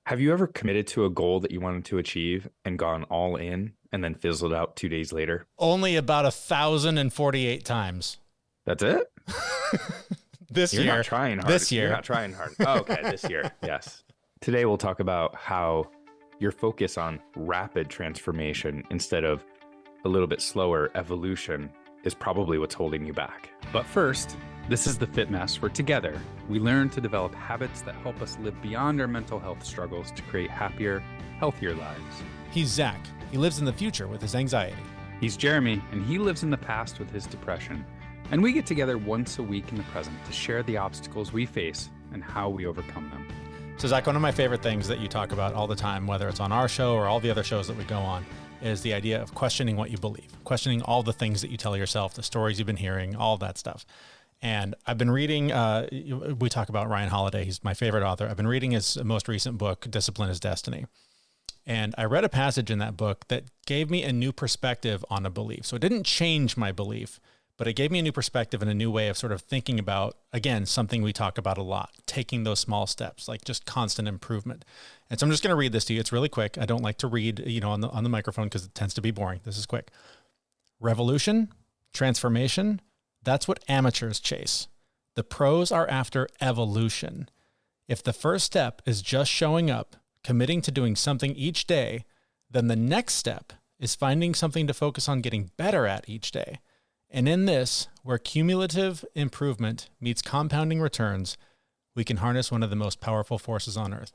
Have you ever committed to a goal that you wanted to achieve and gone all in and then fizzled out 2 days later? Only about 1,048 times That's it? this You're not year. trying hard. This You're year. not trying hard. Oh, okay, this year. Yes. Today we'll talk about how your focus on rapid transformation instead of a little bit slower evolution is probably what's holding you back. But first, this is the Fit Mess where together we learn to develop habits that help us live beyond our mental health struggles to create happier, healthier lives. He's Zach. He lives in the future with his anxiety. He's Jeremy, and he lives in the past with his depression. And we get together once a week in the present to share the obstacles we face and how we overcome them. So, Zach, one of my favorite things that you talk about all the time, whether it's on our show or all the other shows that we go on, is the idea of questioning what you believe, questioning all the things that you tell yourself, the stories you've been hearing, all that stuff. And I've been reading, we talk about Ryan Holiday. He's my favorite author. I've been reading his most recent book, Discipline is Destiny. And I read a passage in that book that gave me a new perspective on a belief. So it didn't change my belief, but it gave me a new perspective and a new way of sort of thinking about, again, something we talk about a lot, taking those small steps, like just constant improvement. And so I'm just going to read this to you. It's really quick. I don't like to read, on the microphone because it tends to be boring. This is quick. Revolution, transformation, that's what amateurs chase. The pros are after evolution. If the first step is just showing up, committing to doing something each day, then the next step is finding something to focus on getting better at each day. And in this, where cumulative improvement meets compounding returns, we can harness one of the most powerful forces on earth.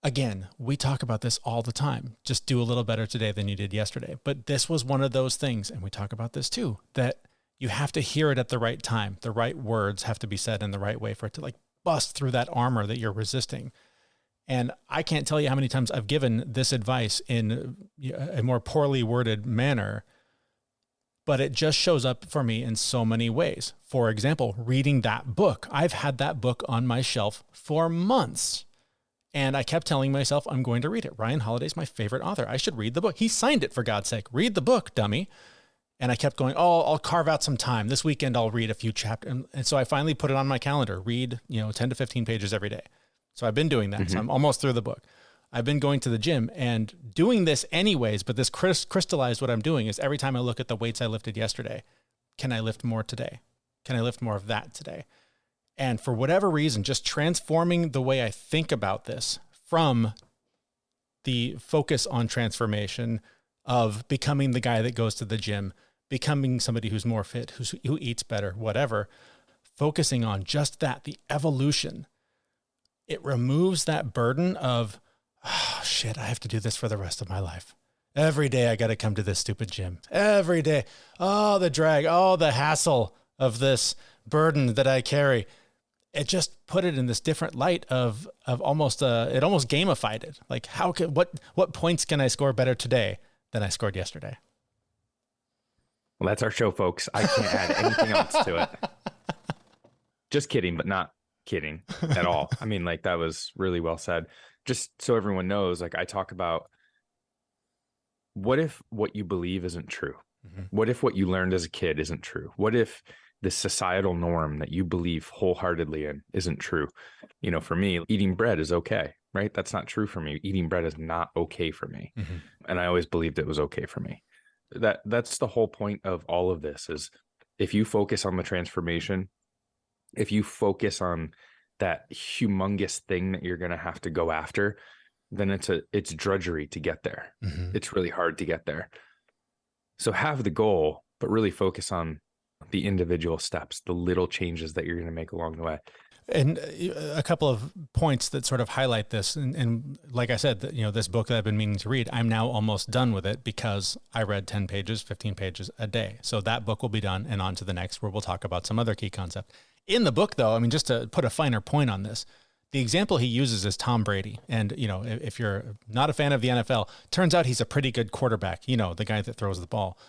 Again, we talk about this all the time. Just do a little better today than you did yesterday. But this was one of those things, and we talk about this too, that you have to hear it at the right time. The right words have to be said in the right way for it to bust through that armor that you're resisting. And I can't tell you how many times I've given this advice in a more poorly worded manner, but it just shows up for me in so many ways. For example, reading that book. I've had that book on my shelf for months. And I kept telling myself, I'm going to read it. Ryan Holiday's my favorite author. I should read the book. He signed it, for God's sake. Read the book, dummy. And I kept going, I'll carve out some time. This weekend, I'll read a few chapters. And so I finally put it on my calendar, read 10 to 15 pages every day. So I've been doing that. Mm-hmm. So I'm almost through the book. I've been going to the gym and doing this anyways, but this crystallized what I'm doing is every time I look at the weights I lifted yesterday, can I lift more today? Can I lift more of that today? And for whatever reason, just transforming the way I think about this from the focus on transformation of becoming the guy that goes to the gym, becoming somebody who's more fit, who eats better, whatever, focusing on just that, the evolution, it removes that burden of, oh, shit, I have to do this for the rest of my life. Every day I got to come to this stupid gym. Every day. Oh, the drag. Oh, the hassle of this burden that I carry. It just put it in this different light of almost, it almost gamified it. Like what points can I score better today than I scored yesterday? Well, that's our show, folks. I can't add anything else to it. Just kidding, but not kidding at all. I mean, that was really well said. Just so everyone knows, I talk about what if what you believe isn't true? Mm-hmm. What if what you learned as a kid isn't true? What if the societal norm that you believe wholeheartedly in isn't true? For me, eating bread is okay, right? That's not true for me. Eating bread is not okay for me. Mm-hmm. And I always believed it was okay for me. That's the whole point of all of this is if you focus on the transformation, if you focus on that humongous thing that you're going to have to go after, then it's drudgery to get there. Mm-hmm. It's really hard to get there. So have the goal, but really focus on the individual steps, the little changes that you're going to make along the way. And a couple of points that sort of highlight this. And like I said, this book that I've been meaning to read, I'm now almost done with it because I read 10 pages, 15 pages a day. So that book will be done and on to the next where we'll talk about some other key concept. In the book, though, just to put a finer point on this, the example he uses is Tom Brady. And, if you're not a fan of the NFL, turns out he's a pretty good quarterback, the guy that throws the ball.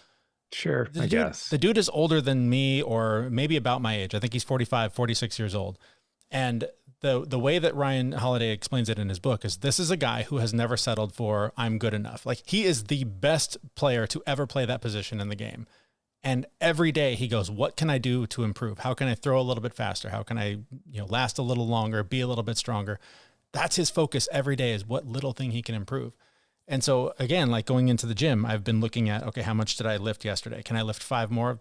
Sure, I guess. The dude is older than me or maybe about my age. I think he's 45, 46 years old. And the way that Ryan Holiday explains it in his book is this is a guy who has never settled for I'm good enough. He is the best player to ever play that position in the game. And every day he goes, what can I do to improve? How can I throw a little bit faster? How can I, last a little longer, be a little bit stronger? That's his focus every day, is what little thing he can improve. And so again, like going into the gym, I've been looking at, okay, how much did I lift yesterday? Can I lift five more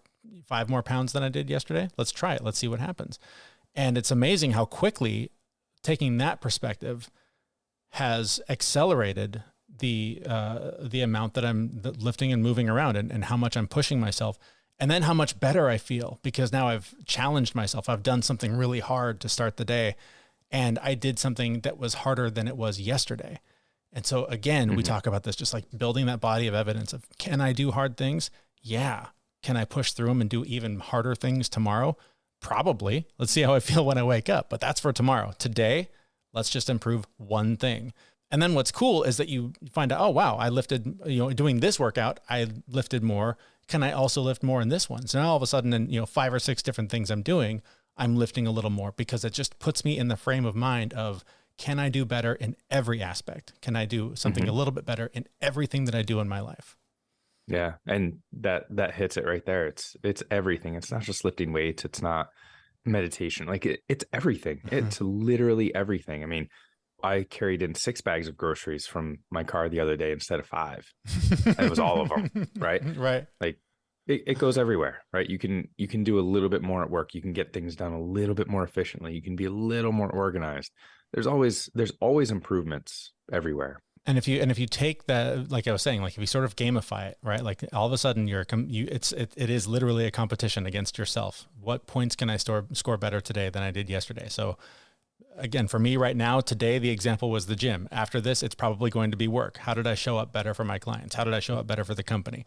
pounds than I did yesterday? Let's try it. Let's see what happens. And it's amazing how quickly taking that perspective has accelerated the amount that I'm lifting and moving around, and how much I'm pushing myself, and then how much better I feel, because now I've challenged myself. I've done something really hard to start the day, and I did something that was harder than it was yesterday. And so again, we talk about this, just like building that body of evidence of, can I do hard things? Yeah. Can I push through them and do even harder things tomorrow? Probably. Let's see how I feel when I wake up, but that's for tomorrow. Today, let's just improve one thing. And then what's cool is that you find out, oh, wow, I lifted, doing this workout, I lifted more. Can I also lift more in this one? So now all of a sudden, in 5 or 6 different things I'm doing, I'm lifting a little more, because it just puts me in the frame of mind of, can I do better in every aspect? Can I do something a little bit better in everything that I do in my life? Yeah. And that hits it right there. It's everything. It's not just lifting weights. It's not meditation. Like it's everything. It's literally everything. I mean, I carried in 6 bags of groceries from my car the other day instead of 5. And it was all of them. Right. Right. Like it goes everywhere, right? You can do a little bit more at work. You can get things done a little bit more efficiently. You can be a little more organized. There's always improvements everywhere. And if you take that, like I was saying, like if you sort of gamify it, right? Like all of a sudden it is literally a competition against yourself. What points can I score better today than I did yesterday? So again, for me right now, today, the example was the gym. After this, it's probably going to be work. How did I show up better for my clients? How did I show up better for the company?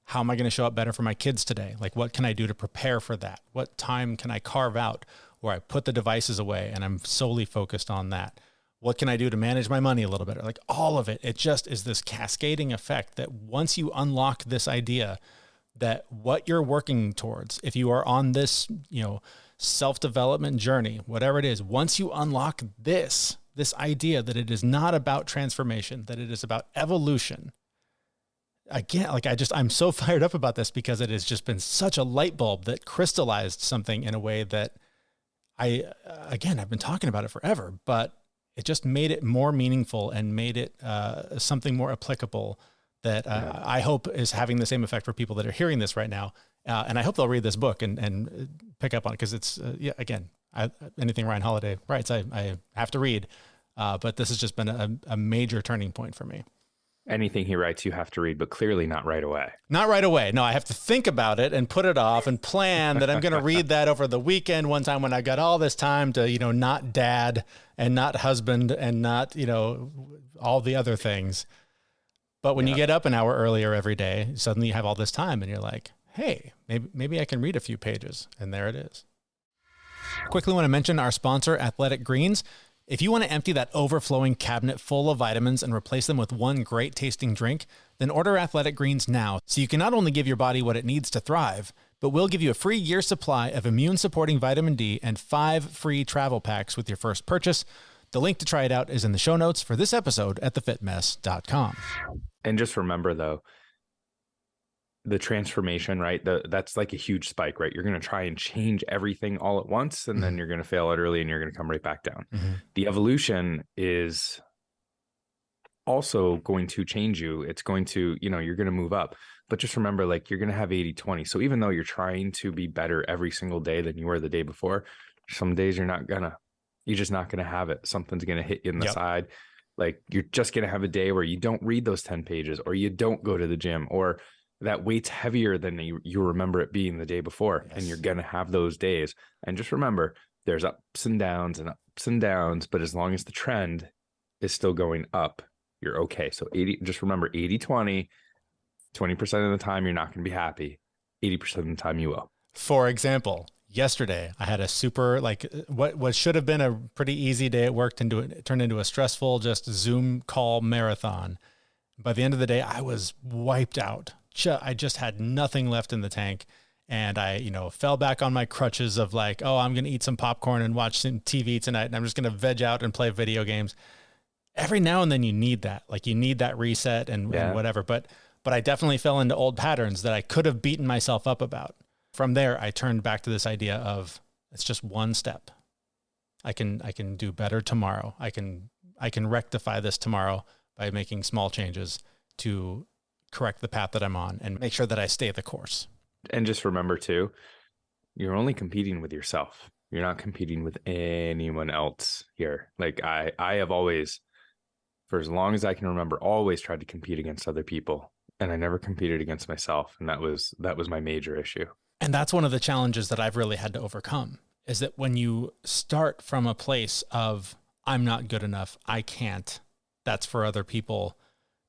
How am I going to show up better for my kids today? Like, what can I do to prepare for that? What time can I carve out where I put the devices away and I'm solely focused on that? What can I do to manage my money a little better? Like all of it, it just is this cascading effect that once you unlock this idea that what you're working towards, if you are on this, self-development journey, whatever it is, once you unlock this idea that it is not about transformation, that it is about evolution. Again, I'm so fired up about this, because it has just been such a light bulb that crystallized something in a way that I've been talking about it forever, but it just made it more meaningful and made it something more applicable that I hope is having the same effect for people that are hearing this right now. And I hope they'll read this book and pick up on it, because it's, anything Ryan Holiday writes, I have to read. But this has just been a major turning point for me. Anything he writes, you have to read, but clearly not right away. Not right away. No, I have to think about it and put it off and plan that I'm going to read that over the weekend one time when I got all this time to, not dad and not husband and not, all the other things. But when you get up an hour earlier every day, suddenly you have all this time and you're like, hey, maybe I can read a few pages. And there it is. Quickly want to mention our sponsor, Athletic Greens. If you want to empty that overflowing cabinet full of vitamins and replace them with one great tasting drink, then order Athletic Greens now, so you can not only give your body what it needs to thrive, but we'll give you a free year supply of immune-supporting vitamin D and 5 free travel packs with your first purchase. The link to try it out is in the show notes for this episode at thefitmess.com. And just remember, though, the transformation, right? That's like a huge spike, right? You're going to try and change everything all at once, and then you're going to fail utterly and you're going to come right back down. The evolution is also going to change you. It's going to, you're going to move up. But just remember, like, you're going to have 80-20. So even though you're trying to be better every single day than you were the day before, some days you're just not going to have it. Something's going to hit you in the side. Like, you're just going to have a day where you don't read those 10 pages, or you don't go to the gym, or that weight's heavier than you remember it being the day before. Yes. And you're going to have those days. And just remember, there's ups and downs, but as long as the trend is still going up, you're okay. So just remember 80-20, 20% of the time, you're not going to be happy. 80% of the time you will. For example, yesterday I had a super, what should have been a pretty easy day at work turned into a stressful, just Zoom call marathon. By the end of the day, I was wiped out. I just had nothing left in the tank. And I, fell back on my crutches of like, oh, I'm going to eat some popcorn and watch some TV tonight, and I'm just going to veg out and play video games. Every now and then you need that. Like, you need that reset and whatever. But I definitely fell into old patterns that I could have beaten myself up about. From there, I turned back to this idea of, it's just one step. I can do better tomorrow. I can I can rectify this tomorrow by making small changes to correct the path that I'm on and make sure that I stay the course. And just remember too, you're only competing with yourself. You're not competing with anyone else here. Like I have always, for as long as I can remember, always tried to compete against other people, and I never competed against myself. And that was my major issue. And that's one of the challenges that I've really had to overcome, is that when you start from a place of I'm not good enough, I can't, that's for other people,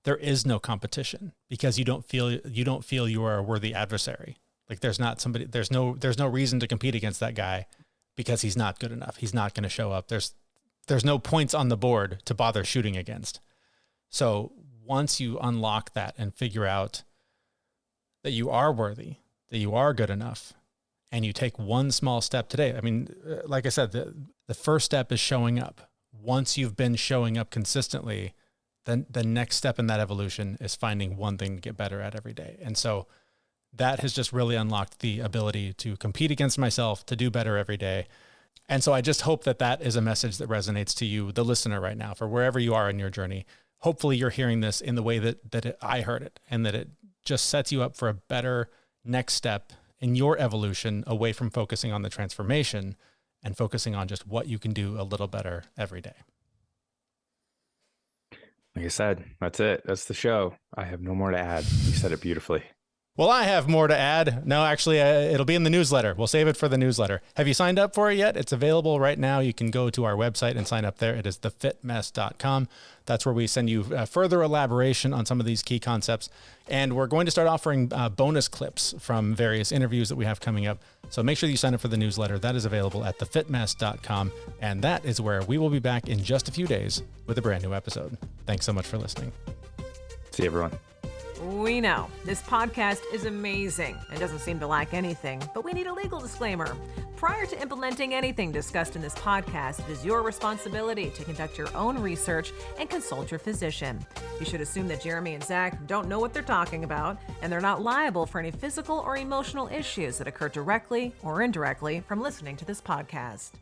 there is no competition because you don't feel you are a worthy adversary. Like there's no reason to compete against that guy because he's not good enough. He's not going to show up. There's no points on the board to bother shooting against. So once you unlock that and figure out that you are worthy, that you are good enough, and you take one small step today. I mean, like I said, the first step is showing up. Once you've been showing up consistently, then the next step in that evolution is finding one thing to get better at every day. And so that has just really unlocked the ability to compete against myself, to do better every day. And so I just hope that that is a message that resonates to you, the listener right now, for wherever you are in your journey. Hopefully you're hearing this in the way that I heard it, and that it just sets you up for a better next step in your evolution away from focusing on the transformation and focusing on just what you can do a little better every day. Like I said, that's it. That's the show. I have no more to add. You said it beautifully. Well, I have more to add. No, actually, it'll be in the newsletter. We'll save it for the newsletter. Have you signed up for it yet? It's available right now. You can go to our website and sign up there. It is thefitmess.com. That's where we send you further elaboration on some of these key concepts. And we're going to start offering bonus clips from various interviews that we have coming up. So make sure you sign up for the newsletter. That is available at thefitmess.com. And that is where we will be back in just a few days with a brand new episode. Thanks so much for listening. See you, everyone. We know this podcast is amazing and doesn't seem to lack anything, but we need a legal disclaimer. Prior to implementing anything discussed in this podcast, it is your responsibility to conduct your own research and consult your physician. You should assume that Jeremy and Zach don't know what they're talking about, and they're not liable for any physical or emotional issues that occur directly or indirectly from listening to this podcast.